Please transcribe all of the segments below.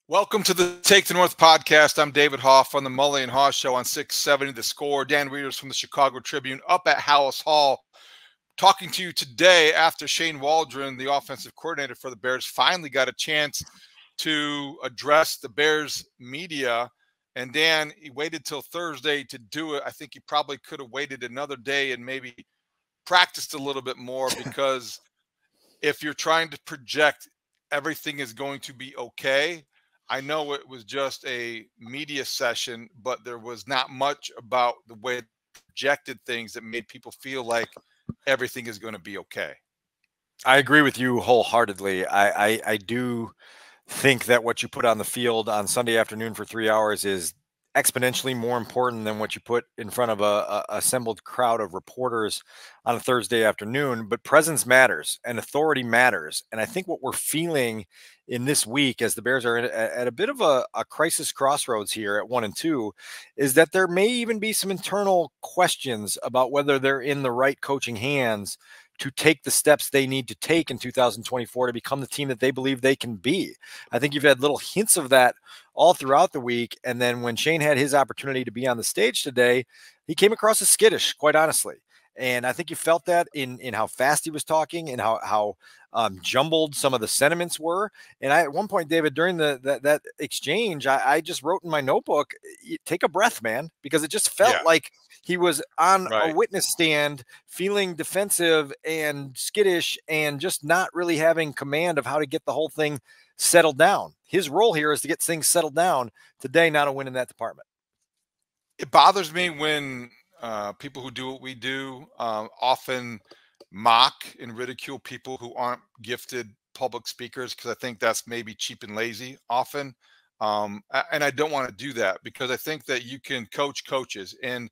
Welcome to the Take the North podcast. I'm David Haugh on the Mully and Haugh Show on 670 The Score. Dan Wiederer from the Chicago Tribune up at Haugh Hall, talking to you today after Shane Waldron, the offensive coordinator for the Bears, finally got a chance to address the Bears media. And Dan, he waited till Thursday to do it. I think he probably could have waited another day and maybe practiced a little bit more, because if you're trying to project everything is going to be okay, I know it was just a media session, but there was not much about the way it projected things that made people feel like everything is going to be okay. I agree with you wholeheartedly. I do think that what you put on the field on Sunday afternoon for 3 hours is exponentially more important than what you put in front of a assembled crowd of reporters on a Thursday afternoon. But presence matters and authority matters. And I think what we're feeling in this week, as the Bears are at a bit of a crisis crossroads here at 1-2, is that there may even be some internal questions about whether they're in the right coaching hands to take the steps they need to take in 2024 to become the team that they believe they can be. I think you've had little hints of that all throughout the week. And then when Shane had his opportunity to be on the stage today, he came across as skittish, quite honestly. And I think you felt that in how fast he was talking and how jumbled some of the sentiments were. And at one point, David, during that exchange, I just wrote in my notebook, take a breath, man, because it just felt like he was on a witness stand feeling defensive and skittish and just not really having command of how to get the whole thing settled down. His role here is to get things settled down today, not a win in that department. It bothers me when people who do what we do often mock and ridicule people who aren't gifted public speakers, because I think that's maybe cheap and lazy often. And I don't want to do that, because I think that you can coach coaches, and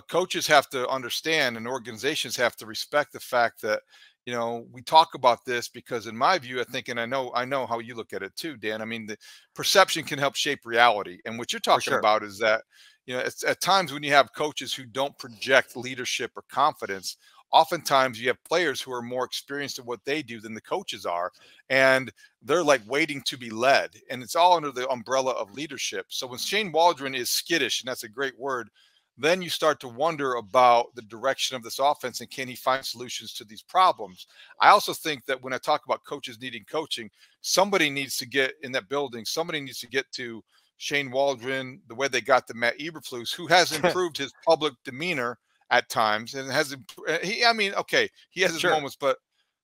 coaches have to understand, and organizations have to respect the fact that, you know, we talk about this because, in my view, I think, and I know how you look at it too, Dan. I mean, the perception can help shape reality. And what you're talking about is that, you know, it's at times when you have coaches who don't project leadership or confidence, oftentimes you have players who are more experienced at what they do than the coaches are. And they're like waiting to be led. And it's all under the umbrella of leadership. So when Shane Waldron is skittish, and that's a great word, then you start to wonder about the direction of this offense and can he find solutions to these problems. I also think that when I talk about coaches needing coaching, somebody needs to get in that building. Somebody needs to get to Shane Waldron the way they got to Matt Eberflus, who has improved his public demeanor at times and has he has his moments, but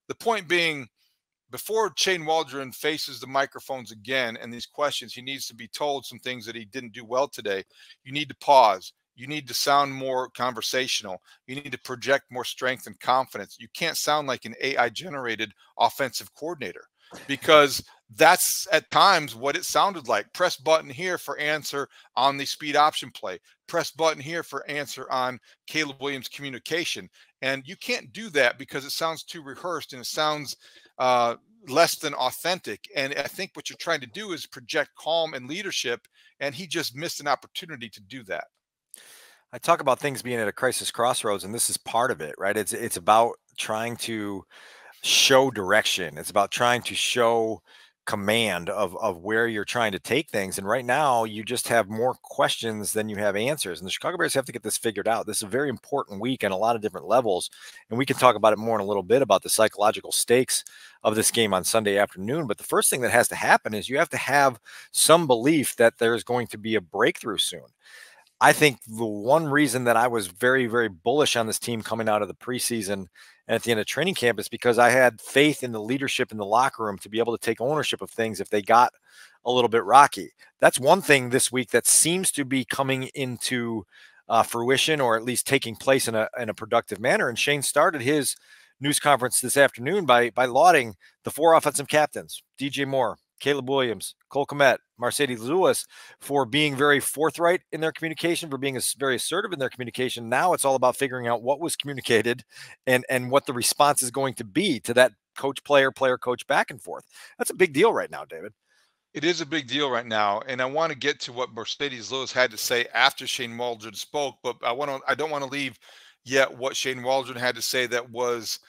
the point being, before Shane Waldron faces the microphones again and these questions, he needs to be told some things that he didn't do well today. You need to pause. You need to sound more conversational. You need to project more strength and confidence. You can't sound like an AI-generated offensive coordinator, because that's at times what it sounded like. Press button here for answer on the speed option play. Press button here for answer on Caleb Williams' communication. And you can't do that because it sounds too rehearsed and it sounds less than authentic. And I think what you're trying to do is project calm and leadership, and he just missed an opportunity to do that. I talk about things being at a crisis crossroads, and this is part of it, right? It's about trying to show direction. It's about trying to show command of where you're trying to take things. And right now, you just have more questions than you have answers. And the Chicago Bears have to get this figured out. This is a very important week on a lot of different levels. And we can talk about it more in a little bit about the psychological stakes of this game on Sunday afternoon. But the first thing that has to happen is you have to have some belief that there's going to be a breakthrough soon. I think the one reason that I was very, very bullish on this team coming out of the preseason and at the end of training camp is because I had faith in the leadership in the locker room to be able to take ownership of things if they got a little bit rocky. That's one thing this week that seems to be coming into fruition, or at least taking place in a productive manner. And Shane started his news conference this afternoon by lauding the four offensive captains, DJ Moore, Caleb Williams, Cole Kmet, Marcedes Lewis, for being very forthright in their communication, for being very assertive in their communication. Now it's all about figuring out what was communicated and what the response is going to be to that coach-player, player-coach back and forth. That's a big deal right now, David. It is a big deal right now, and I want to get to what Marcedes Lewis had to say after Shane Waldron spoke, but I don't want to leave yet what Shane Waldron had to say that was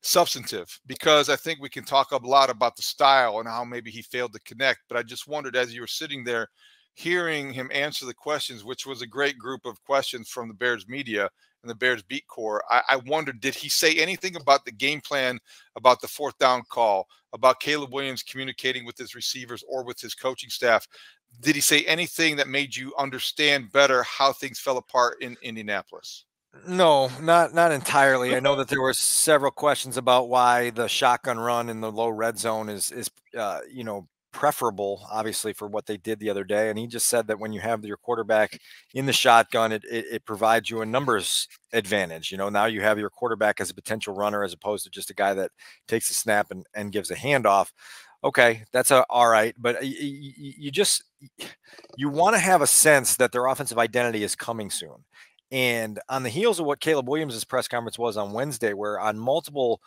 substantive, because I think we can talk a lot about the style and how maybe he failed to connect. But I just wondered, as you were sitting there hearing him answer the questions, which was a great group of questions from the Bears media and the Bears beat corps, I wondered, did he say anything about the game plan, about the fourth down call, about Caleb Williams communicating with his receivers or with his coaching staff? Did he say anything that made you understand better how things fell apart in Indianapolis? No, not entirely. I know that there were several questions about why the shotgun run in the low red zone is preferable, obviously, for what they did the other day. And he just said that when you have your quarterback in the shotgun, it provides you a numbers advantage. Now you have your quarterback as a potential runner as opposed to just a guy that takes a snap and gives a handoff. Okay, that's all right, but you want to have a sense that their offensive identity is coming soon. And on the heels of what Caleb Williams' press conference was on Wednesday, where on multiple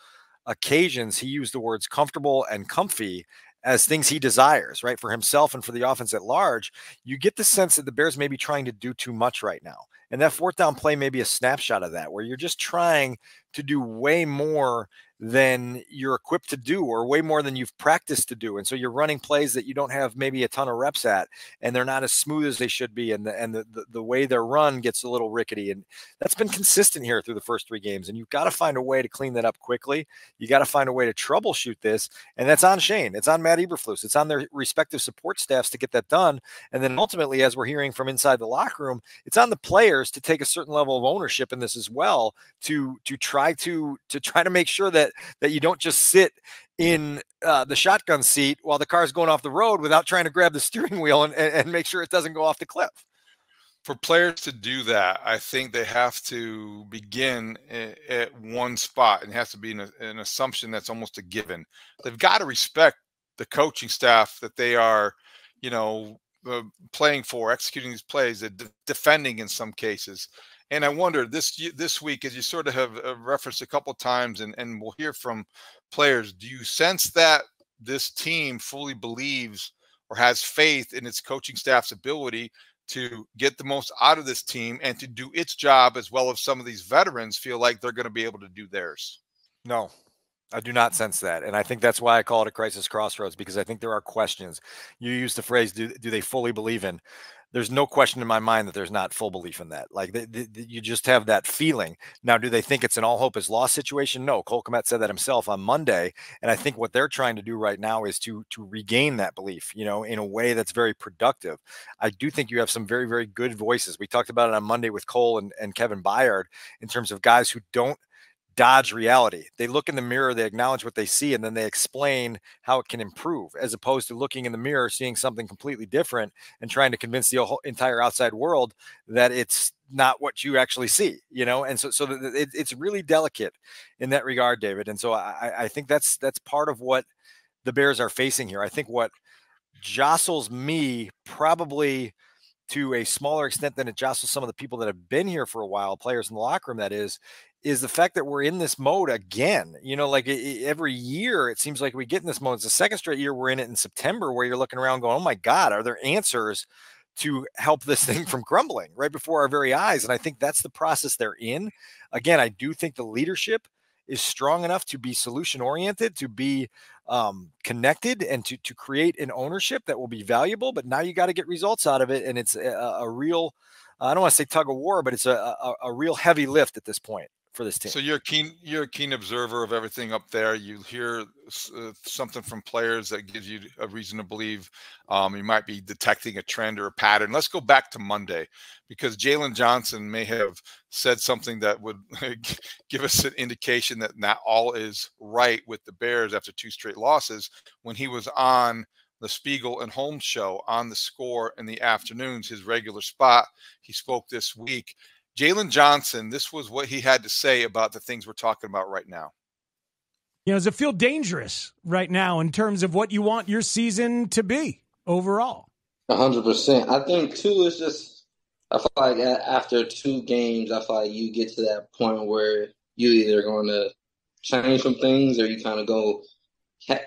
occasions he used the words comfortable and comfy as things he desires, right, for himself and for the offense at large, you get the sense that the Bears may be trying to do too much right now. And that fourth down play may be a snapshot of that, where you're just trying to do way more than you're equipped to do, or way more than you've practiced to do. And so you're running plays that you don't have maybe a ton of reps at, and they're not as smooth as they should be. And the way they're run gets a little rickety. And that's been consistent here through the first 3 games. And you've got to find a way to clean that up quickly. You got to find a way to troubleshoot this. And that's on Shane. It's on Matt Eberflus. It's on their respective support staffs to get that done. And then ultimately, as we're hearing from inside the locker room, it's on the players to take a certain level of ownership in this as well, to try to make sure that you don't just sit in the shotgun seat while the car's going off the road without trying to grab the steering wheel and make sure it doesn't go off the cliff. For players to do that, I think they have to begin at one spot, and it has to be an assumption that's almost a given. They've got to respect the coaching staff that they are, playing for, executing these plays, defending in some cases. And I wonder this week, as you sort of have referenced a couple of times, and we'll hear from players, do you sense that this team fully believes or has faith in its coaching staff's ability to get the most out of this team and to do its job, as well as some of these veterans feel like they're going to be able to do theirs? No, I do not sense that. And I think that's why I call it a crisis crossroads, because I think there are questions. You use the phrase, do they fully believe in? There's no question in my mind that there's not full belief in that. Like you just have that feeling. Now, do they think it's an all hope is lost situation? No. Cole Kmet said that himself on Monday. And I think what they're trying to do right now is to regain that belief, in a way that's very productive. I do think you have some very, very good voices. We talked about it on Monday with Cole and Kevin Byard, in terms of guys who don't dodge reality. They look in the mirror, they acknowledge what they see, and then they explain how it can improve, as opposed to looking in the mirror, seeing something completely different and trying to convince the whole entire outside world that it's not what you actually see, And so it's really delicate in that regard, David. And so I think that's part of what the Bears are facing here. I think what jostles me, probably to a smaller extent than it jostles some of the people that have been here for a while, players in the locker room, that is the fact that we're in this mode again. Every year it seems like we get in this mode. It's the second straight year we're in it in September, where you're looking around going, oh my God, are there answers to help this thing from crumbling right before our very eyes? And I think that's the process they're in. Again, I do think the leadership is strong enough to be solution oriented, to be connected, and to create an ownership that will be valuable. But now you got to get results out of it. And it's a real, I don't want to say tug of war, but it's a real heavy lift at this point for this team. So you're a keen observer of everything up there. You hear something from players that gives you a reason to believe you might be detecting a trend or a pattern. Let's go back to Monday, because Jalen Johnson may have said something that would give us an indication that not all is right with the Bears after 2 straight losses, when he was on the Spiegel and Holmes show on The Score in the afternoons, his regular spot. He spoke this week. Jalen Johnson, this was what he had to say about the things we're talking about right now. Does it feel dangerous right now in terms of what you want your season to be overall? 100%. I think, too, it's just, I feel like after 2 games, I feel like you get to that point where you either going to change some things, or you kind of go,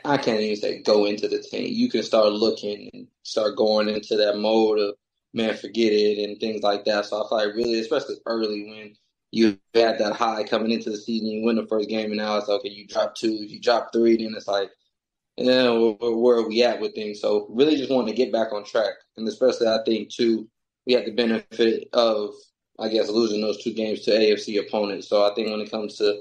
I can't even say go into the team. You can start looking and start going into that mode of, man, forget it, and things like that. So I feel like really, especially early, when you had that high coming into the season, you win the first game, and now it's okay, you drop 2. If you drop 3, then it's like, where are we at with things? So really just wanting to get back on track. And especially I think, too, we had the benefit of, I guess, losing those 2 games to AFC opponents. So I think when it comes to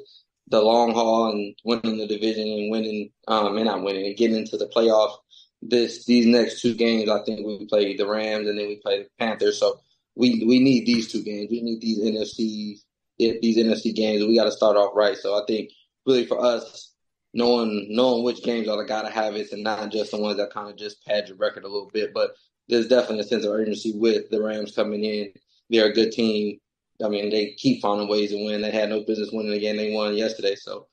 the long haul and winning the division and winning, and not winning, and getting into the playoffs, these next 2 games, I think we play the Rams and then we play the Panthers. So we need these 2 games. We need these NFC games. We got to start off right. So I think really for us, knowing which games are the gotta have it, and not just the ones that kind of just pad your record a little bit. But there's definitely a sense of urgency with the Rams coming in. They're a good team. I mean, they keep finding ways to win. They had no business winning again. They won yesterday. So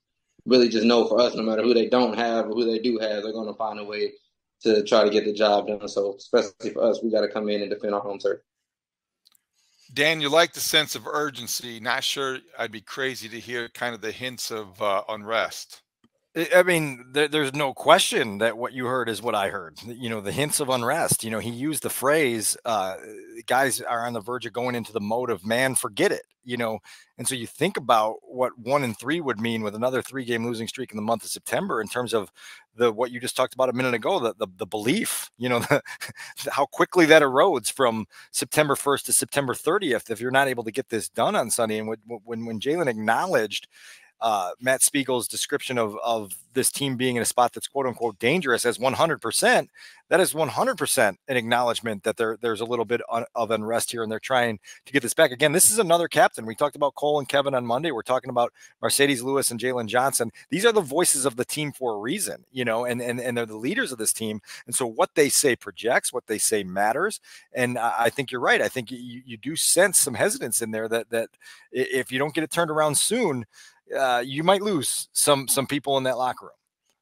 really just know for us, no matter who they don't have or who they do have, they're going to find a way to try to get the job done. So especially for us, we got to come in and defend our home turf. Dan, you like the sense of urgency. Not sure I'd be crazy to hear kind of the hints of unrest. I mean, there's no question that what you heard is what I heard. The hints of unrest. He used the phrase, guys are on the verge of going into the mode of, man, forget it. And so you think about what 1-3 would mean with another 3-game losing streak in the month of September in terms of what you just talked about a minute ago, the belief, how quickly that erodes from September 1st to September 30th if you're not able to get this done on Sunday. And when Jalen acknowledged Matt Spiegel's description of this team being in a spot that's quote unquote dangerous as 100%, that is 100% an acknowledgement that there's a little bit of unrest here and they're trying to get this back. Again, this is another captain. We talked about Cole and Kevin on Monday. We're talking about Marcedes Lewis and Jalen Johnson. These are the voices of the team for a reason, and they're the leaders of this team. And so what they say projects, what they say matters. And I think you're right. I think you do sense some hesitance in there that if you don't get it turned around soon, you might lose some people in that locker room.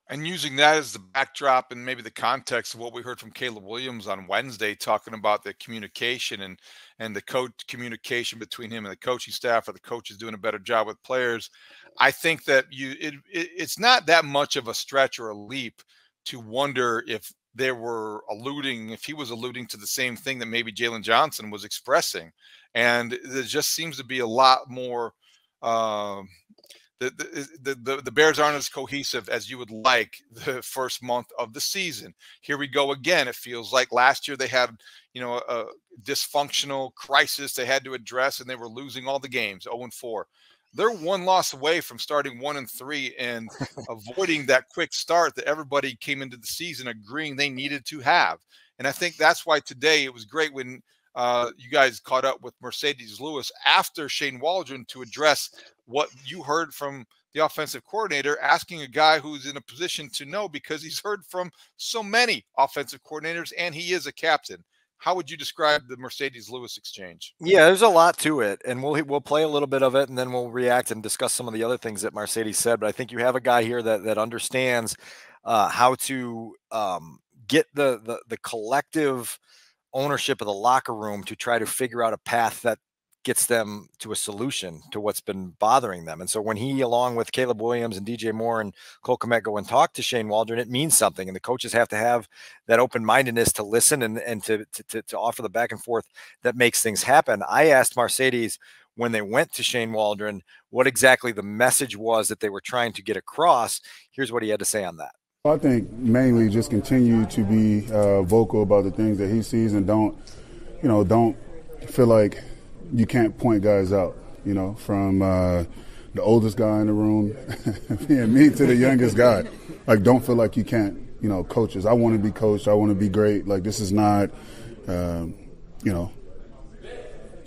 And using that as the backdrop and maybe the context of what we heard from Caleb Williams on Wednesday, talking about the communication and the coach communication between him and the coaching staff, or the coaches doing a better job with players. I think that it's not that much of a stretch or a leap to wonder if he was alluding to the same thing that maybe Jalen Johnson was expressing. And there just seems to be a lot more the Bears aren't as cohesive as you would like the first month of the season. Here we go again. It feels like last year they had, a dysfunctional crisis they had to address, and they were losing all the games, 0-4. They're 1 loss away from starting 1-3 and avoiding that quick start that everybody came into the season agreeing they needed to have. And I think that's why today it was great when you guys caught up with Marcedes Lewis after Shane Waldron to address what you heard from the offensive coordinator, asking a guy who's in a position to know because he's heard from so many offensive coordinators and he is a captain. How would you describe the Marcedes Lewis exchange? Yeah, there's a lot to it, and we'll play a little bit of it, and then we'll react and discuss some of the other things that Marcedes said. But I think you have a guy here that understands how to get the collective ownership of the locker room to try to figure out a path that gets them to a solution to what's been bothering them. And so when he, along with Caleb Williams and DJ Moore and Cole Kmet, go and talk to Shane Waldron, it means something. And the coaches have to have that open-mindedness to listen and to offer the back and forth that makes things happen. I asked Marcedes when they went to Shane Waldron what exactly the message was that they were trying to get across. Here's what he had to say on that. I think mainly just continue to be vocal about the things that he sees, and don't feel like you can't point guys out, from the oldest guy in the room and me to the youngest guy. Like, don't feel like you can't, coaches. I want to be coached. I want to be great. Like, this is not, it's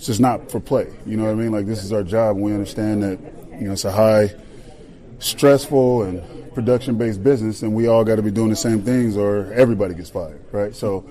just not for play. You know what I mean? Like, this is our job. And we understand that, it's a high, stressful and production-based business, and we all got to be doing the same things or everybody gets fired, right? So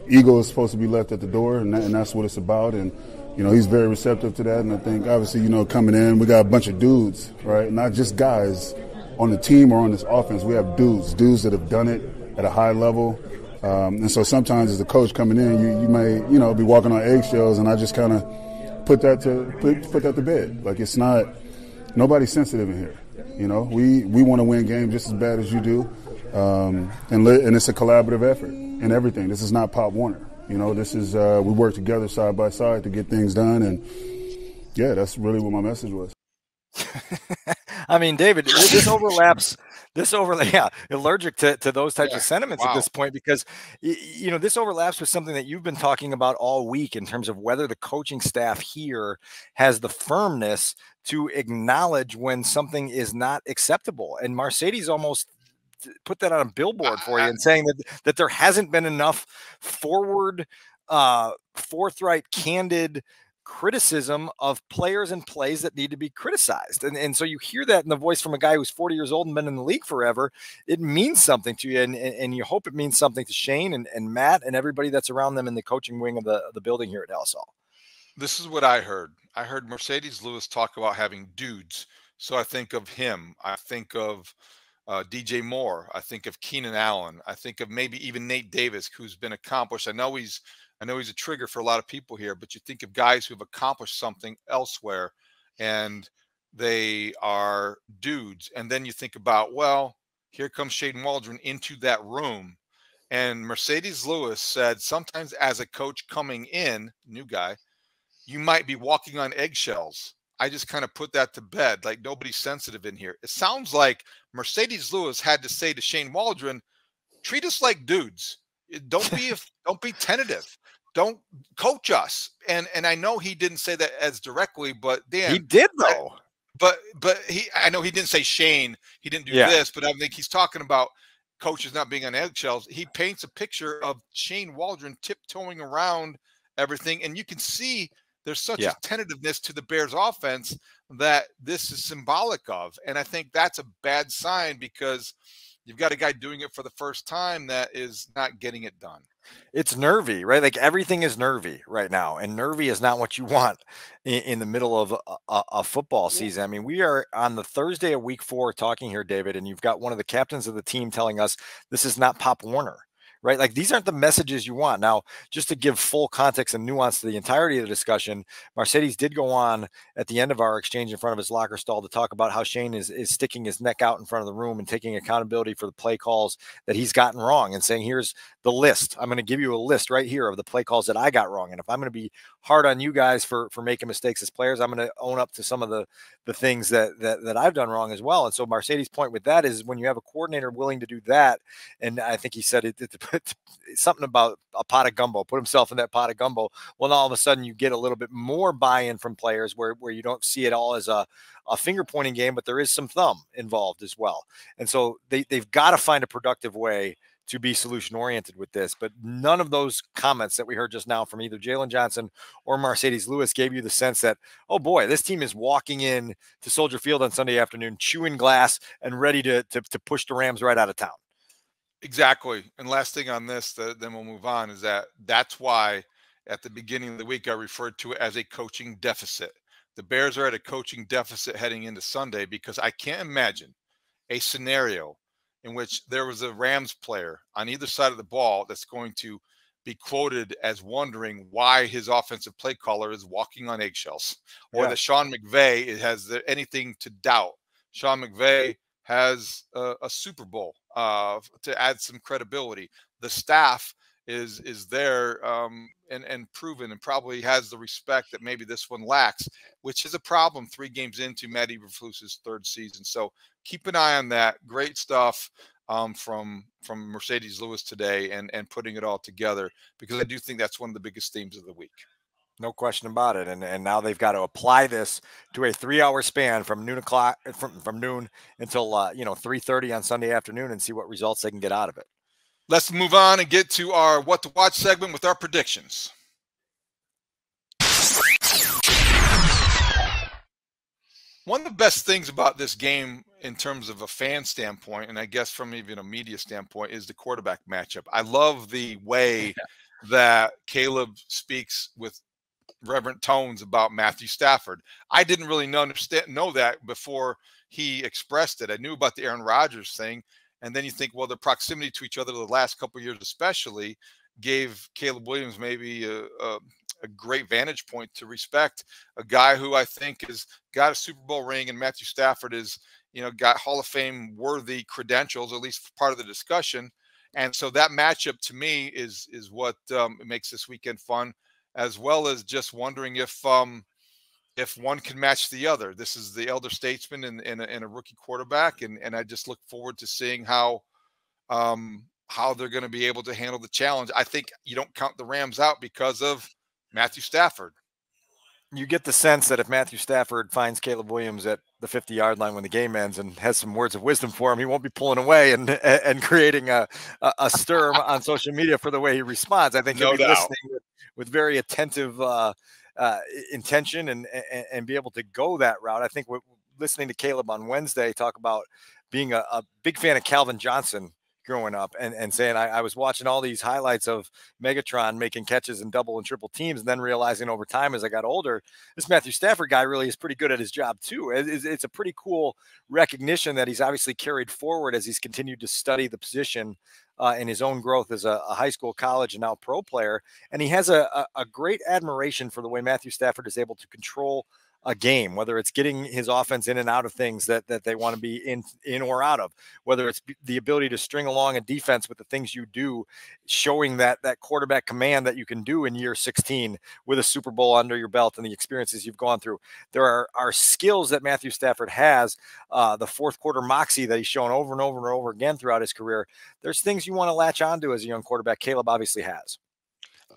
ego is supposed to be left at the door, and that's what it's about. And, he's very receptive to that. And I think, obviously, coming in, we got a bunch of dudes, right? Not just guys on the team or on this offense. We have dudes that have done it at a high level. And so sometimes as a coach coming in, you may, be walking on eggshells, and I just kind of put that to bed. Like, it's not – nobody's sensitive in here. We want to win games just as bad as you do, and it's a collaborative effort in everything. This is not Pop Warner. This is we work together side by side to get things done, and Yeah, that's really what my message was. I mean, David, this overlaps. Yeah, allergic to those types of sentiments at this point, because this overlaps with something that you've been talking about all week in terms of whether the coaching staff here has the firmness to acknowledge when something is not acceptable. And Marcedes almost put that on a billboard for you and saying that there hasn't been enough forward, forthright, candid criticism of players and plays that need to be criticized. And so you hear that in the voice from a guy who's 40 years old and been in the league forever. It means something to you, and you hope it means something to Shane and Matt and everybody that's around them in the coaching wing of the building here at LSL. This is what I heard. I heard Marcedes Lewis talk about having dudes. So I think of him. I think of DJ Moore. I think of Keenan Allen. I think of maybe even Nate Davis, who's been accomplished. I know he's a trigger for a lot of people here, but you think of guys who've accomplished something elsewhere and they are dudes. And then you think about, well, here comes Shane Waldron into that room. And Marcedes Lewis said, sometimes as a coach coming in, new guy, you might be walking on eggshells. I just kind of put that to bed. Like, nobody's sensitive in here. It sounds like Marcedes Lewis had to say to Shane Waldron, treat us like dudes. Don't be tentative. Don't coach us. And I know he didn't say that as directly, but Dan, he did though. But I know he didn't say Shane. He didn't do this, but I think he's talking about coaches not being on eggshells. He paints a picture of Shane Waldron tiptoeing around everything, and you can see there's such a tentativeness to the Bears offense that this is symbolic of. And I think that's a bad sign, because you've got a guy doing it for the first time that is not getting it done. It's nervy, right? Like, everything is nervy right now, and nervy is not what you want in the middle of a football season. I mean, we are on the Thursday of week 4 talking here, David, and you've got one of the captains of the team telling us this is not Pop Warner. Right? Like, these aren't the messages you want. Now, just to give full context and nuance to the entirety of the discussion, Marcedes did go on at the end of our exchange in front of his locker stall to talk about how Shane is sticking his neck out in front of the room and taking accountability for the play calls that he's gotten wrong, and saying, here's the list. I'm going to give you a list right here of the play calls that I got wrong. And if I'm going to be hard on you guys for making mistakes as players, I'm going to own up to some of the things that I've done wrong as well. And so Marcedes' point with that is, when you have a coordinator willing to do that, and I think he said something about a pot of gumbo, put himself in that pot of gumbo. Well, all of a sudden you get a little bit more buy-in from players where you don't see it all as a finger pointing game, but there is some thumb involved as well. And so they've got to find a productive way to be solution oriented with this. But none of those comments that we heard just now from either Jalen Johnson or Marcedes Lewis gave you the sense that, oh boy, this team is walking in to Soldier Field on Sunday afternoon, chewing glass and ready to push the Rams right out of town. Exactly. And last thing on this, then we'll move on, is that's why at the beginning of the week I referred to it as a coaching deficit. The Bears are at a coaching deficit heading into Sunday, because I can't imagine a scenario in which there was a Rams player on either side of the ball that's going to be quoted as wondering why his offensive play caller is walking on eggshells, or that Sean McVay has anything to doubt. Sean McVay has a Super Bowl to add some credibility. The staff is there and proven, and probably has the respect that maybe this one lacks, which is a problem 3 games into Matt Eberflus's 3rd season. So keep an eye on that. Great stuff from Marcedes Lewis today, and putting it all together, because I do think that's one of the biggest themes of the week. No question about it. And now they've got to apply this to a 3-hour span from noon until 3:30 on Sunday afternoon, and see what results they can get out of it. Let's move on and get to our What to Watch segment with our predictions. One of the best things about this game in terms of a fan standpoint, and I guess from even a media standpoint, is the quarterback matchup. I love the way that Caleb speaks with reverent tones about Matthew Stafford. I didn't really know that before he expressed it. I knew about the Aaron Rodgers thing. And then you think, well, the proximity to each other the last couple of years especially gave Caleb Williams maybe a great vantage point to respect a guy who I think has got a Super Bowl ring, and Matthew Stafford is, got Hall of Fame worthy credentials, at least part of the discussion. And so that matchup to me is what makes this weekend fun, as well as just wondering if if one can match the other. This is the elder statesman and a rookie quarterback, and I just look forward to seeing how they're going to be able to handle the challenge. I think you don't count the Rams out because of Matthew Stafford. You get the sense that if Matthew Stafford finds Caleb Williams at the 50-yard line when the game ends and has some words of wisdom for him, he won't be pulling away and creating a stir on social media for the way he responds. I think he'll be listening with very attentive intention and be able to go that route. I think listening to Caleb on Wednesday talk about being a big fan of Calvin Johnson growing up and saying, I was watching all these highlights of Megatron making catches in double and triple teams, and then realizing over time as I got older, this Matthew Stafford guy really is pretty good at his job too. It's a pretty cool recognition that he's obviously carried forward as he's continued to study the position in his own growth as a high school, college, and now pro player. And he has a great admiration for the way Matthew Stafford is able to control a game, whether it's getting his offense in and out of things that they want to be in or out of, whether it's the ability to string along a defense with the things you do, showing that quarterback command that you can do in year 16 with a Super Bowl under your belt and the experiences you've gone through. There are skills that Matthew Stafford has, the fourth quarter moxie that he's shown over and over and over again throughout his career. There's things you want to latch onto as a young quarterback. Caleb obviously has.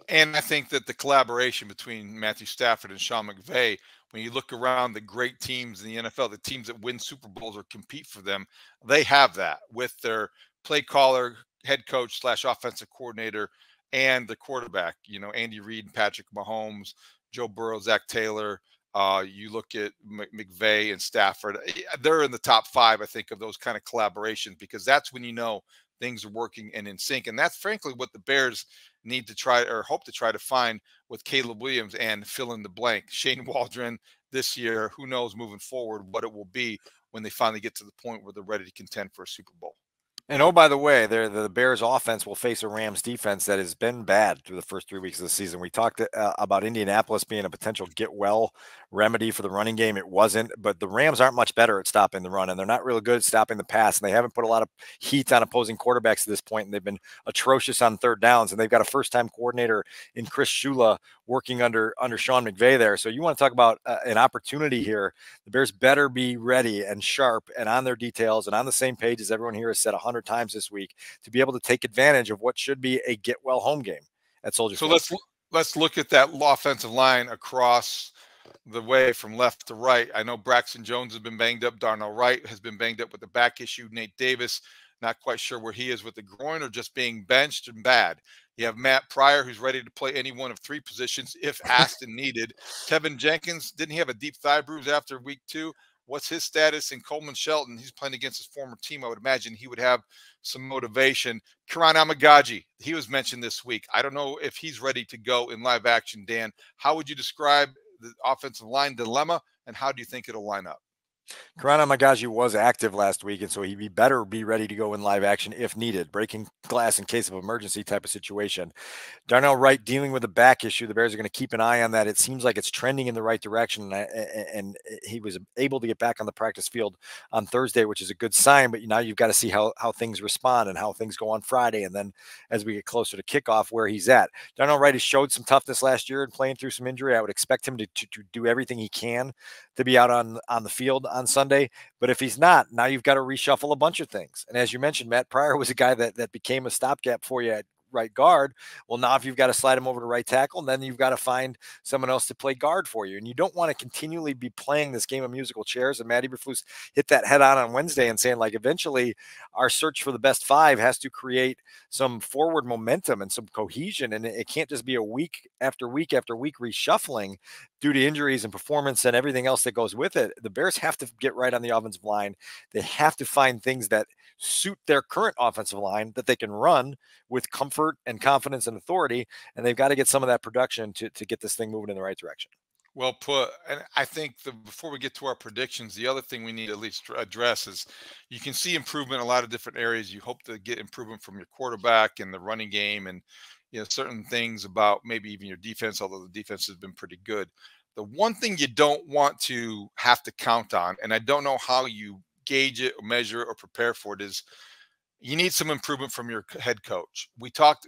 And I think that the collaboration between Matthew Stafford and Sean McVay, when you look around the great teams in the NFL, the teams that win Super Bowls or compete for them, they have that with their play caller, head coach / offensive coordinator, and the quarterback. You know, Andy Reid and Patrick Mahomes, Joe Burrow, Zach Taylor. You look at McVay and Stafford. They're in the top 5, I think, of those kind of collaborations, because that's when you know things are working and in sync. And that's frankly what the Bears need to try or hope to try to find with Caleb Williams and fill in the blank. Shane Waldron this year, who knows moving forward what it will be when they finally get to the point where they're ready to contend for a Super Bowl. And oh, by the way, the Bears offense will face a Rams defense that has been bad through the first 3 weeks of the season. We talked about Indianapolis being a potential get well remedy for the running game. It wasn't, but the Rams aren't much better at stopping the run, and they're not really good at stopping the pass, and they haven't put a lot of heat on opposing quarterbacks at this point, and they've been atrocious on third downs, and they've got a first-time coordinator in Chris Shula working under Sean McVay there. So you want to talk about an opportunity here. The Bears better be ready and sharp and on their details and on the same page as everyone here has said 100 times this week to be able to take advantage of what should be a get well home game at Soldier Field. So let's look at that offensive line across the way from left to right. I know Braxton Jones has been banged up. Darnell Wright has been banged up with the back issue. Nate Davis, not quite sure where he is with the groin or just being benched and bad. You have Matt Pryor, who's ready to play any one of 3 positions if asked and needed. Tevin Jenkins, didn't he have a deep thigh bruise after week 2? What's his status? And Coleman Shelton, he's playing against his former team. I would imagine he would have some motivation. Karan Amagaji, he was mentioned this week. I don't know if he's ready to go in live action. Dan, how would you describe the offensive line dilemma, and how do you think it'll line up? Karan Amagaji was active last week, and so he'd better be ready to go in live action if needed, breaking glass in case of emergency type of situation. Darnell Wright dealing with a back issue. The Bears are going to keep an eye on that. It seems like it's trending in the right direction, and he was able to get back on the practice field on Thursday, which is a good sign, but now you've got to see how things respond and how things go on Friday, and then as we get closer to kickoff, where he's at. Darnell Wright has showed some toughness last year and playing through some injury. I would expect him to do everything he can to be out on the field on Sunday, but if he's not, now you've got to reshuffle a bunch of things. And as you mentioned, Matt Pryor was a guy that became a stopgap for you at right guard. Well, now if you've got to slide him over to right tackle, then you've got to find someone else to play guard for you. And you don't want to continually be playing this game of musical chairs. And Matt Eberflus hit that head on Wednesday and saying, like, eventually our search for the best 5 has to create some forward momentum and some cohesion. And it can't just be a week after week after week reshuffling due to injuries and performance and everything else that goes with it. The Bears have to get right on the offensive line. They have to find things that suit their current offensive line that they can run with comfort and confidence and authority. And they've got to get some of that production to get this thing moving in the right direction. Well put. And I think before we get to our predictions, the other thing we need to at least address is you can see improvement in a lot of different areas. You hope to get improvement from your quarterback and the running game and, you know, certain things about maybe even your defense, although the defense has been pretty good. The one thing you don't want to have to count on, and I don't know how you gauge it or measure or prepare for it, is you need some improvement from your head coach. We talked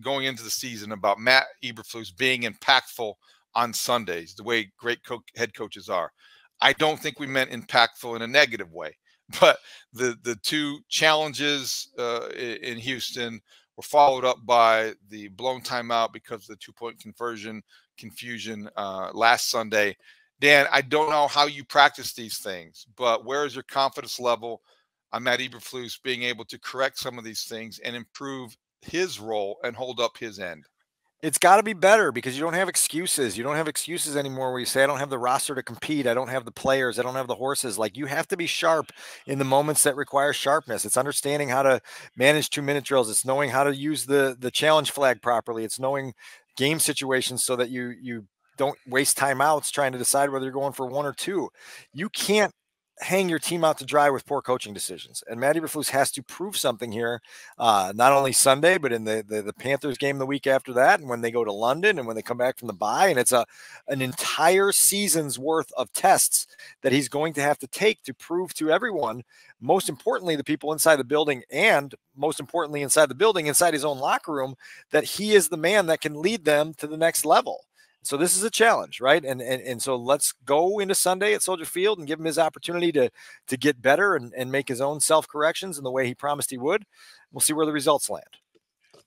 going into the season about Matt Eberflus being impactful on Sundays, the way great head coaches are. I don't think we meant impactful in a negative way, but the two challenges in Houston were followed up by the blown timeout because of the 2-point confusion last Sunday. Dan, I don't know how you practice these things, but where is your confidence level on Matt Eberflus being able to correct some of these things and improve his role and hold up his end? It's got to be better because you don't have excuses. You don't have excuses anymore where you say, I don't have the roster to compete. I don't have the players. I don't have the horses. Like, you have to be sharp in the moments that require sharpness. It's understanding how to manage 2-minute drills. It's knowing how to use the challenge flag properly. It's knowing game situations so that you don't waste timeouts trying to decide whether you're going for 1 or 2. You can't hang your team out to dry with poor coaching decisions. And Matt Eberflus has to prove something here, not only Sunday, but in the Panthers game the week after that, and when they go to London and when they come back from the bye. And it's an entire season's worth of tests that he's going to have to take to prove to everyone, most importantly, the people inside the building, and most importantly, inside the building, inside his own locker room, that he is the man that can lead them to the next level. So this is a challenge, right? And so let's go into Sunday at Soldier Field and give him his opportunity to get better and make his own self-corrections in the way he promised he would. We'll see where the results land.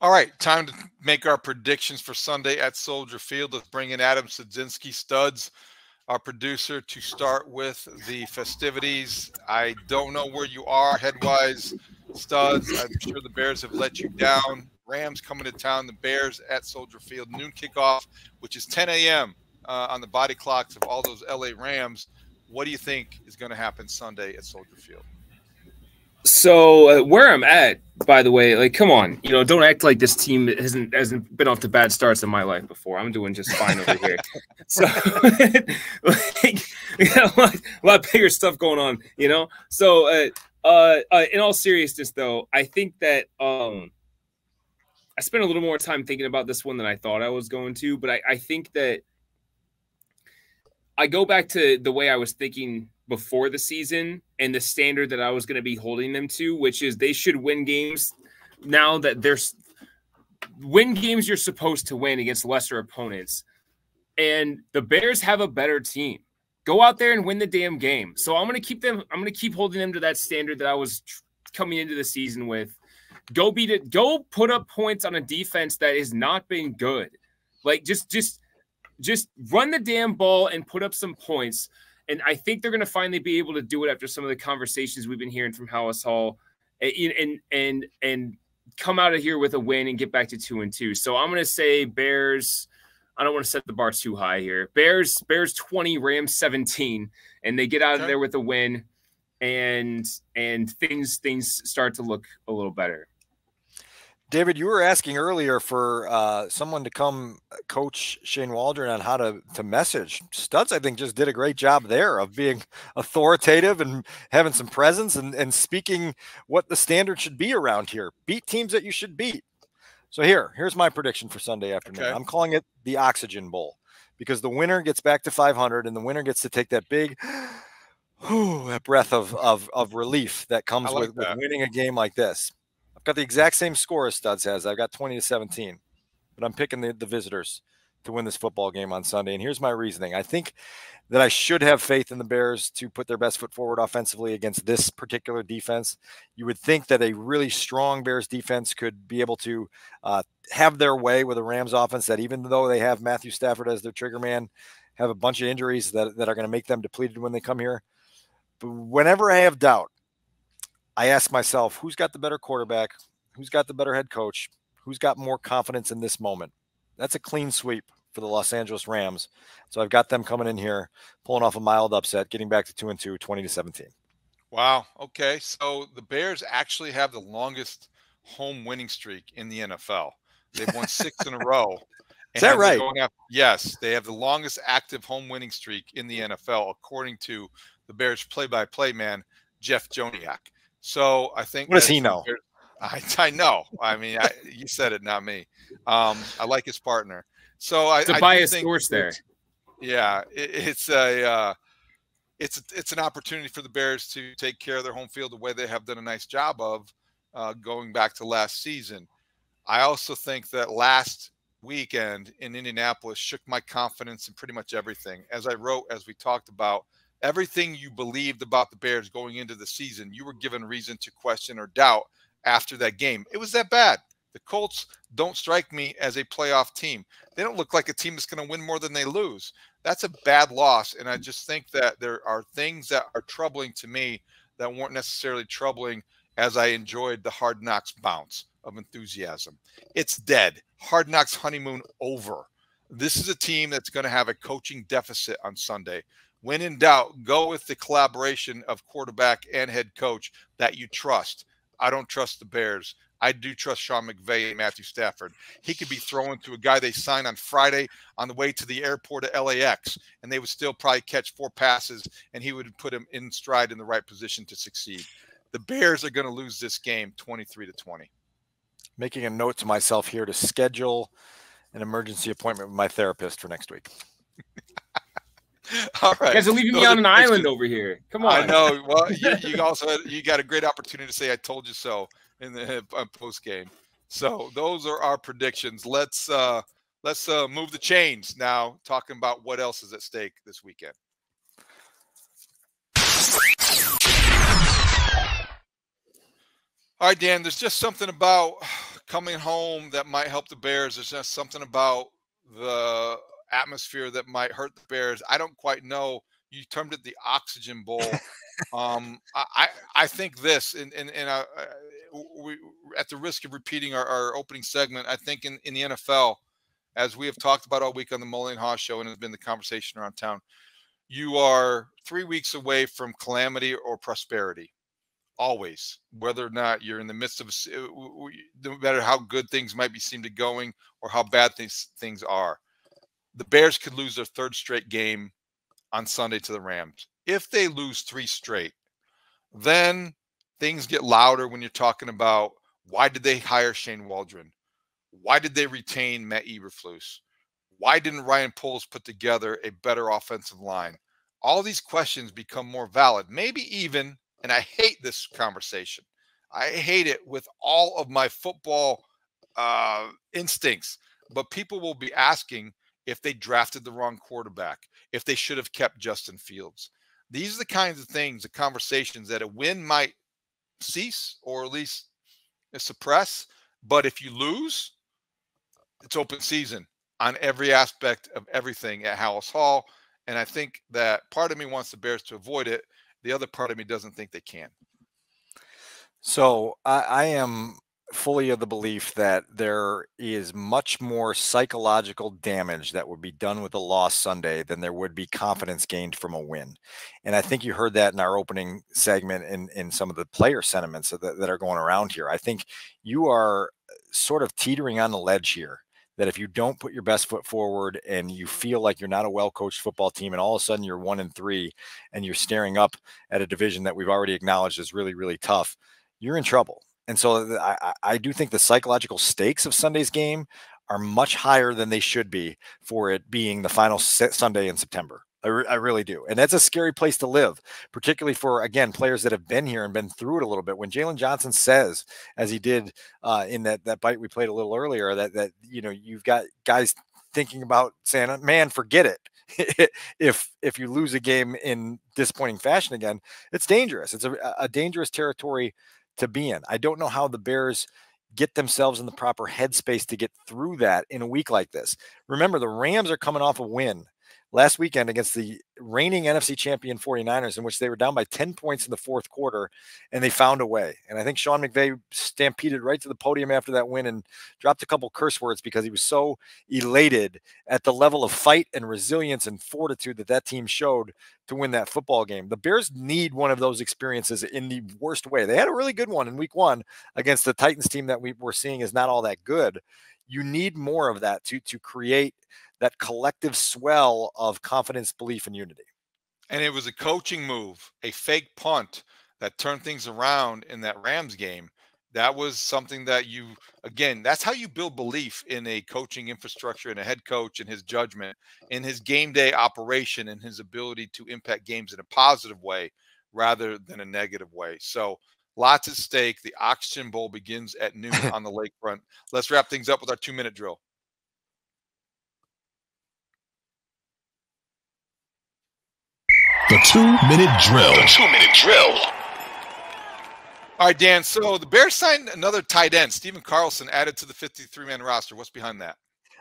All right, time to make our predictions for Sunday at Soldier Field. Let's bring in Adam Sadzinski, Studs, our producer, to start with the festivities. I don't know where you are head-wise, Studs. I'm sure the Bears have let you down. Rams coming to town, the Bears at Soldier Field, noon kickoff, which is 10 a.m. On the body clocks of all those LA Rams. What do you think is going to happen Sunday at Soldier Field? So where I'm at, by the way, like, come on, don't act like this team hasn't been off to bad starts in my life before. I'm doing just fine over here. So like, a lot bigger stuff going on, So in all seriousness, though, I think that I spent a little more time thinking about this one than I thought I was going to, but I think that I go back to the way I was thinking before the season and the standard that I was going to be holding them to, which is they should win games now that win games you're supposed to win against lesser opponents. And the Bears have a better team. Go out there and win the damn game. So I'm going to keep holding them to that standard that I was coming into the season with. Go beat it. Go put up points on a defense that has not been good. Like, just run the damn ball and put up some points. And I think they're going to finally be able to do it after some of the conversations we've been hearing from Haugh and come out of here with a win and get back to 2-2. So I'm going to say Bears. I don't want to set the bar too high here. Bears 20, Rams 17, and they get out of there with a win, and things start to look a little better. David, you were asking earlier for someone to come coach Shane Waldron on how to message. Studs, I think, just did a great job there of being authoritative and having some presence and speaking what the standard should be around here. Beat teams that you should beat. So here's my prediction for Sunday afternoon. Okay. I'm calling it the Oxygen Bowl because the winner gets back to 500 and the winner gets to take that big that breath of relief that comes with winning a game like this. Got the exact same score as Studs has. I've got 20-17, but I'm picking the visitors to win this football game on Sunday. And here's my reasoning. I think that I should have faith in the Bears to put their best foot forward offensively against this particular defense. You would think that a really strong Bears defense could be able to have their way with a Rams offense that, even though they have Matthew Stafford as their trigger man, have a bunch of injuries that are going to make them depleted when they come here. But whenever I have doubt, I ask myself, who's got the better quarterback? Who's got the better head coach? Who's got more confidence in this moment? That's a clean sweep for the Los Angeles Rams. So I've got them coming in here, pulling off a mild upset, getting back to 2-2, 20-17. Wow. Okay. So the Bears actually have the longest home winning streak in the NFL. They've won 6 in a row. Is that right? Yes. They have the longest active home winning streak in the NFL, according to the Bears play-by-play man, Jeff Joniak. So I think. What does he know? I know. I mean, you said it, not me. I like his partner. So it's a biased source there. Yeah, it's an opportunity for the Bears to take care of their home field the way they have done a nice job of going back to last season. I also think that last weekend in Indianapolis shook my confidence in pretty much everything. As I wrote, as we talked about, everything you believed about the Bears going into the season, you were given reason to question or doubt after that game. It was that bad. The Colts don't strike me as a playoff team. They don't look like a team that's going to win more than they lose. That's a bad loss. And I just think that there are things that are troubling to me that weren't necessarily troubling as I enjoyed the Hard Knocks bounce of enthusiasm. It's dead. Hard Knocks honeymoon over. This is a team that's going to have a coaching deficit on Sunday. When in doubt, go with the collaboration of quarterback and head coach that you trust. I don't trust the Bears. I do trust Sean McVay and Matthew Stafford. He could be throwing to a guy they signed on Friday on the way to the airport at LAX, and they would still probably catch 4 passes, and he would put him in stride in the right position to succeed. The Bears are going to lose this game 23-20. Making a note to myself here to schedule an emergency appointment with my therapist for next week. All right. You guys are leaving me on an island over here. Come on. I know. Well, you got a great opportunity to say, I told you so in the post game. So those are our predictions. Let's move the chains now, talking about what else is at stake this weekend. All right, Dan, there's just something about coming home that might help the Bears. There's just something about the atmosphere that might hurt the Bears. I don't quite know. You termed it the Oxygen Bowl. I think this, and we, at the risk of repeating our opening segment, I think in the NFL, as we have talked about all week on the Mully and Haugh show, and has been the conversation around town, you are 3 weeks away from calamity or prosperity. Always, whether or not you're in the midst of, no matter how good things might be seem to going or how bad things are. The Bears could lose their 3rd straight game on Sunday to the Rams. If they lose 3 straight, then things get louder when you're talking about, why did they hire Shane Waldron? Why did they retain Matt Eberflus? Why didn't Ryan Poles put together a better offensive line? All these questions become more valid. Maybe even, and I hate this conversation, I hate it with all of my football instincts, but people will be asking if they drafted the wrong quarterback, if they should have kept Justin Fields. These are the kinds of things, the conversations that a win might cease or at least suppress. But if you lose, it's open season on every aspect of everything at Halas Hall. And I think that part of me wants the Bears to avoid it. The other part of me doesn't think they can. So I am fully of the belief that there is much more psychological damage that would be done with a loss Sunday than there would be confidence gained from a win. And I think you heard that in our opening segment in some of the player sentiments that are going around here. I think you are sort of teetering on the ledge here, that if you don't put your best foot forward and you feel like you're not a well-coached football team and all of a sudden you're 1-3 and you're staring up at a division that we've already acknowledged is really, really tough, you're in trouble. And so I do think the psychological stakes of Sunday's game are much higher than they should be for it being the final Sunday in September. I really do. And that's a scary place to live, particularly for, again, players that have been here and been through it a little bit. When Jalen Johnson says, as he did in that bite we played a little earlier, that you know, you've got guys thinking about saying, man, forget it. if you lose a game in disappointing fashion again, it's dangerous. It's a dangerous territory to be in. I don't know how the Bears get themselves in the proper headspace to get through that in a week like this. Remember, the Rams are coming off a win last weekend against the reigning NFC champion 49ers, in which they were down by 10 points in the 4th quarter, and they found a way. And I think Sean McVay stampeded right to the podium after that win and dropped a couple curse words because he was so elated at the level of fight and resilience and fortitude that team showed to win that football game. The Bears need one of those experiences in the worst way. They had a really good one in week 1 against the Titans team that we're seeing is not all that good. You need more of that to create that collective swell of confidence, belief, and unity. And it was a coaching move, a fake punt that turned things around in that Rams game. That was something that that's how you build belief in a coaching infrastructure and a head coach and his judgment, in his game day operation and his ability to impact games in a positive way rather than a negative way. So lots at stake. The Oxygen Bowl begins at noon on the lakefront. Let's wrap things up with our 2-minute drill. The 2-minute drill. The 2-minute drill. All right, Dan. So the Bears signed another tight end, Stephen Carlson, added to the 53-man roster. What's behind that?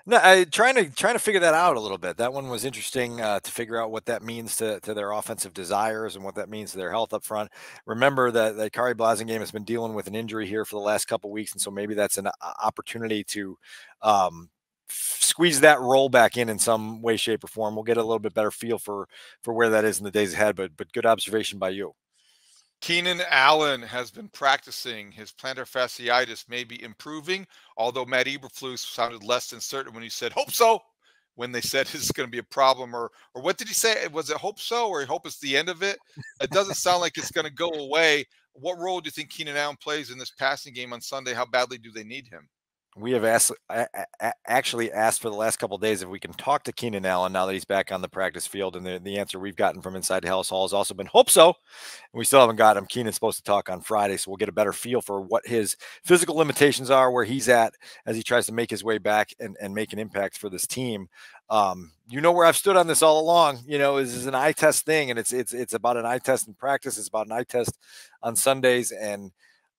No, trying to figure that out a little bit. That one was interesting to figure out what that means to their offensive desires and what that means to their health up front. Remember that Kari Blasingame has been dealing with an injury here for the last couple of weeks, and so maybe that's an opportunity to squeeze that role back in some way, shape, or form. We'll get a little bit better feel for where that is in the days ahead. But good observation by you. Keenan Allen has been practicing. His plantar fasciitis may be improving, although Matt Eberflus sounded less than certain when he said, hope so, when they said this is going to be a problem. Or what did he say? Was it hope so, or hope it's the end of it? It doesn't sound like it's going to go away. What role do you think Keenan Allen plays in this passing game on Sunday? How badly do they need him? We have actually asked for the last couple of days if we can talk to Keenan Allen now that he's back on the practice field, and the answer we've gotten from inside Haugh Hall has also been hope so. And we still haven't got him. Keenan's supposed to talk on Friday, so we'll get a better feel for what his physical limitations are, where he's at as he tries to make his way back and make an impact for this team. Where I've stood on this all along. This is an eye test thing, and it's about an eye test in practice. It's about an eye test on Sundays, and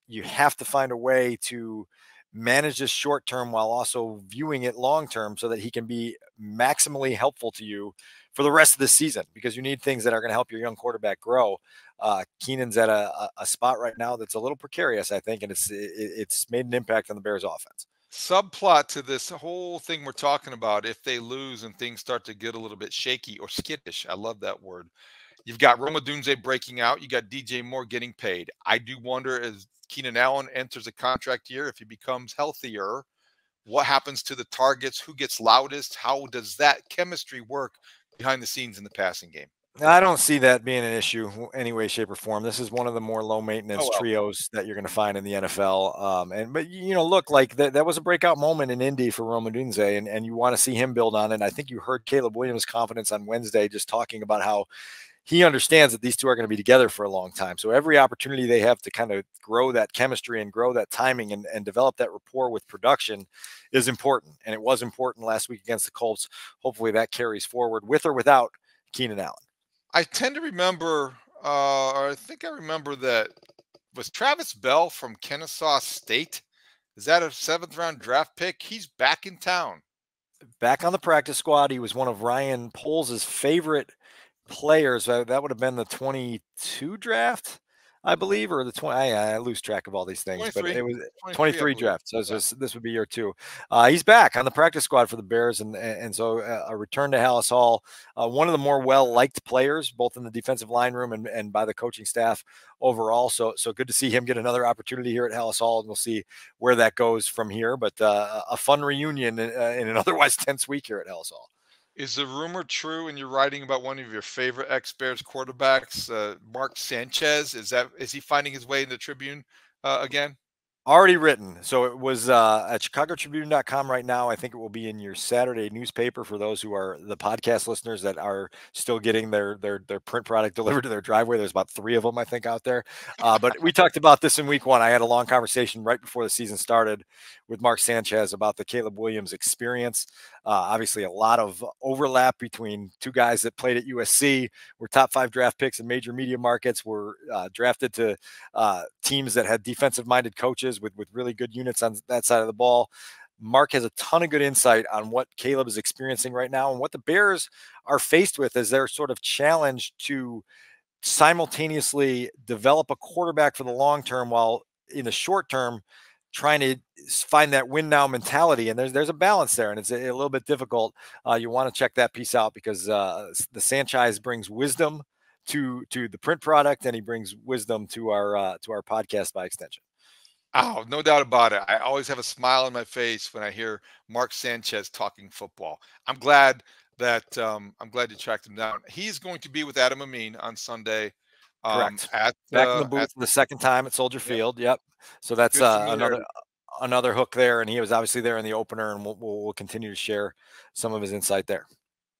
you have to find a way to manage this short term while also viewing it long term so that he can be maximally helpful to you for the rest of the season, because you need things that are going to help your young quarterback grow. Keenan's at a spot right now that's a little precarious, I think, and it's made an impact on the Bears offense. Subplot to this whole thing we're talking about, if they lose and things start to get a little bit shaky or skittish, I love that word. You've got Rome Odunze breaking out. You got DJ Moore getting paid. I do wonder, as Keenan Allen enters a contract year, if he becomes healthier, what happens to the targets? Who gets loudest? How does that chemistry work behind the scenes in the passing game? I don't see that being an issue any way, shape, or form. This is one of the more low maintenance trios that you're going to find in the NFL. But look, like that was a breakout moment in Indy for Rome Odunze, and you want to see him build on it. And I think you heard Caleb Williams' confidence on Wednesday, just talking about how he understands that these two are going to be together for a long time. So every opportunity they have to kind of grow that chemistry and grow that timing and develop that rapport with production is important. And it was important last week against the Colts. Hopefully that carries forward with or without Keenan Allen. I tend to remember, or I think I remember that, was Travis Bell from Kennesaw State? Is that a 7th-round draft pick? He's back in town. Back on the practice squad. He was one of Ryan Poles' favorite players. That would have been the 22 draft, I believe, or the 20. I lose track of all these things, but it was 23 draft. So this would be year 2. He's back on the practice squad for the Bears, and so a return to Haugh Hall. One of the more well-liked players, both in the defensive line room and by the coaching staff overall. So good to see him get another opportunity here at Haugh Hall, and we'll see where that goes from here. But a fun reunion in an otherwise tense week here at Haugh Hall. Is the rumor true, and you're writing about one of your favorite ex-Bears quarterbacks, Mark Sanchez? Is he finding his way in the Tribune again? Already written. So it was at chicagotribune.com right now. I think it will be in your Saturday newspaper for those who are the podcast listeners that are still getting their print product delivered to their driveway. There's about 3 of them, I think, out there. But we talked about this in week 1. I had a long conversation right before the season started with Mark Sanchez about the Caleb Williams experience. Obviously, a lot of overlap between two guys that played at USC, were top 5 draft picks in major media markets, were drafted to teams that had defensive-minded coaches with really good units on that side of the ball. Mark has a ton of good insight on what Caleb is experiencing right now and what the Bears are faced with as their sort of challenge to simultaneously develop a quarterback for the long term while in the short term trying to find that win now mentality. And there's a balance there, and it's a little bit difficult. You want to check that piece out because the Sanchez brings wisdom to the print product, and he brings wisdom to our podcast by extension. Oh, no doubt about it. I always have a smile on my face when I hear Mark Sanchez talking football. I'm glad you tracked him down. He's going to be with Adam Amin on Sunday. Correct. Back in the booth the second time at Soldier Field. Yep. So that's another hook there, and he was obviously there in the opener, and we'll continue to share some of his insight there.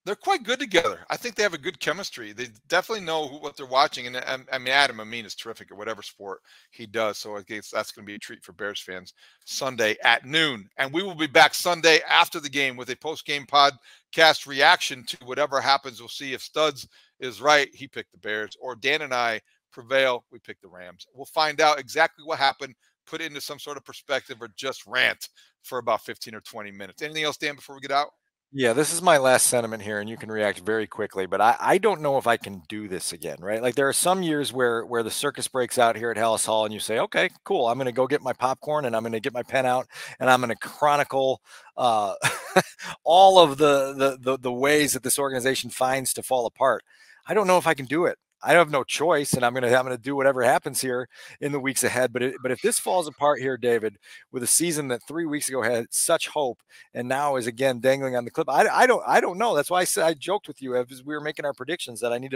They're quite good together. I think they have a good chemistry. They definitely know what they're watching. And I mean, Adam Amin is terrific at whatever sport he does. So I guess that's going to be a treat for Bears fans Sunday at noon. And we will be back Sunday after the game with a post-game podcast reaction to whatever happens. We'll see if Studs is right. He picked the Bears, or Dan and I prevail. We picked the Rams. We'll find out exactly what happened, put it into some sort of perspective, or just rant for about 15 or 20 minutes. Anything else, Dan, before we get out? Yeah, this is my last sentiment here, and you can react very quickly, but I don't know if I can do this again, right? Like there are some years where the circus breaks out here at Hallis Hall, and you say, okay, cool, I'm going to go get my popcorn, and I'm going to get my pen out, and I'm going to chronicle all of the ways that this organization finds to fall apart. I don't know if I can do it. I have no choice, and I'm gonna do whatever happens here in the weeks ahead. But if this falls apart here, David, with a season that 3 weeks ago had such hope and now is again dangling on the cliff, I don't know. That's why I joked with you as we were making our predictions that I need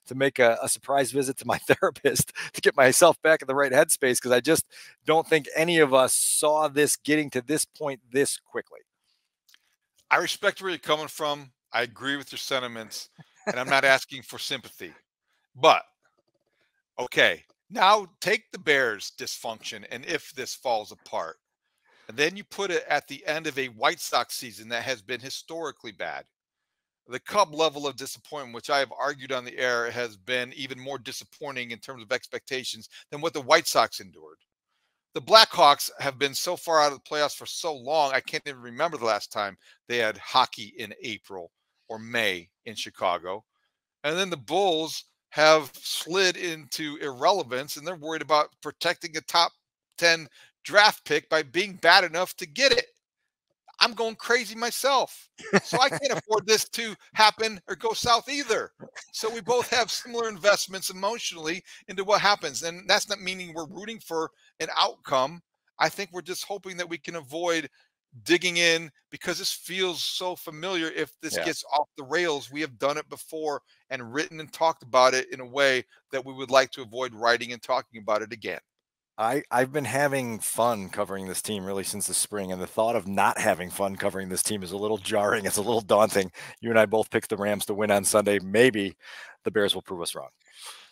to make a surprise visit to my therapist to get myself back in the right headspace, because I just don't think any of us saw this getting to this point this quickly. I respect where you're coming from. I agree with your sentiments, and I'm not asking for sympathy. But, okay, now take the Bears' dysfunction, and if this falls apart, and then you put it at the end of a White Sox season that has been historically bad. The Cub level of disappointment, which I have argued on the air, has been even more disappointing in terms of expectations than what the White Sox endured. The Blackhawks have been so far out of the playoffs for so long, I can't even remember the last time they had hockey in April or May in Chicago. And then the Bulls have slid into irrelevance, and they're worried about protecting a top 10 draft pick by being bad enough to get it. I'm going crazy myself. So I can't afford this to happen or go south either. So we both have similar investments emotionally into what happens. And that's not meaning we're rooting for an outcome. I think we're just hoping that we can avoid digging in, because this feels so familiar. If this gets off the rails, we have done it before and written and talked about it in a way that we would like to avoid writing and talking about it again. I've been having fun covering this team really since the spring, and the thought of not having fun covering this team is a little jarring. It's a little daunting. You and I both picked the Rams to win on Sunday. Maybe the Bears will prove us wrong.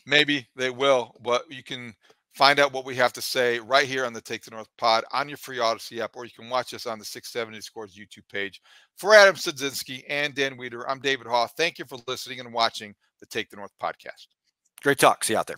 Maybe they will, but you can find out what we have to say right here on the Take the North pod on your free Odyssey app, or you can watch us on the 670 Scores YouTube page. For Adam Sadzinski and Dan Wiederer, I'm David Haugh. Thank you for listening and watching the Take the North podcast. Great talk. See you out there.